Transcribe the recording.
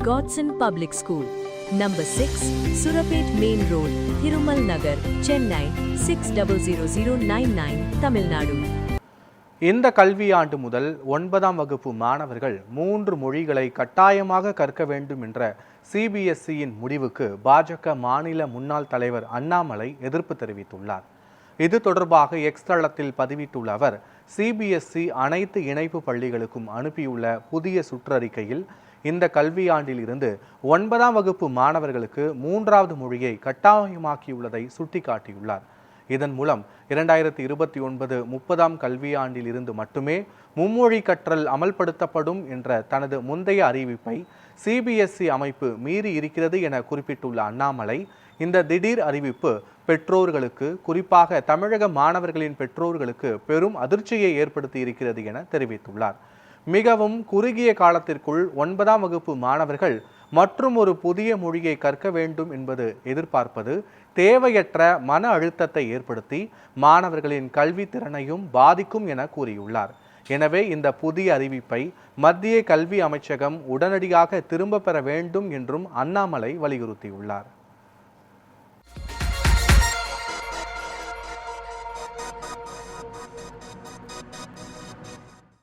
Godson Public School, Number 6, Surapet Main Road, Thirumal Nagar, Chennai 600099, Tamil Nadu. இந்த கல்வியாண்டு முதல் 9ஆம் வகுப்பு மாணவர்கள் 3 மொழிகளை கட்டாயமாக கற்க வேண்டும் என்ற சிபிஎஸ்இயின் முடிவுக்கு பாஜக மாநில முன்னாள் தலைவர் அண்ணாமலை எதிர்ப்பு தெரிவித்துள்ளார். இது தொடர்பாக எக்ஸ் தளத்தில் பதிவிட்டுள்ள அவர், சிபிஎஸ்இ அனைத்து இணைப்பு பள்ளிகளுக்கும் அனுப்பியுள்ள புதிய சுற்றறிக்கையில் இந்த கல்வியாண்டில் இருந்து 9ஆம் வகுப்பு மாணவர்களுக்கு 3வது மொழியை கட்டாயமாக்கியுள்ளதை சுட்டிக்காட்டியுள்ளார். இதன் மூலம் 2029-30ஆம் கல்வியாண்டில் இருந்து மட்டுமே மும்மொழி கற்றல் அமல்படுத்தப்படும் என்ற தனது முந்தைய அறிவிப்பை சிபிஎஸ்இ அமைப்பு மீறி இருக்கிறது என குறிப்பிட்டுள்ள அண்ணாமலை, இந்த திடீர் அறிவிப்பு பெற்றோர்களுக்கு, குறிப்பாக தமிழக மாணவர்களின் பெற்றோர்களுக்கு பெரும் அதிர்ச்சியை ஏற்படுத்தி இருக்கிறது என தெரிவித்துள்ளார். மிகவும் குறுகிய காலத்திற்குள் 9ஆம் வகுப்பு மாணவர்கள் மற்றும் ஒரு புதிய மொழியை கற்க வேண்டும் என்பது எதிர்பார்ப்பது தேவையற்ற மன அழுத்தத்தை ஏற்படுத்தி மாணவர்களின் கல்வி திறனையும் பாதிக்கும் என கூறியுள்ளார். எனவே இந்த புதிய அறிவிப்பை மத்திய கல்வி அமைச்சகம் உடனடியாக திரும்ப பெற வேண்டும் என்றும் அண்ணாமலை வலியுறுத்தியுள்ளார்.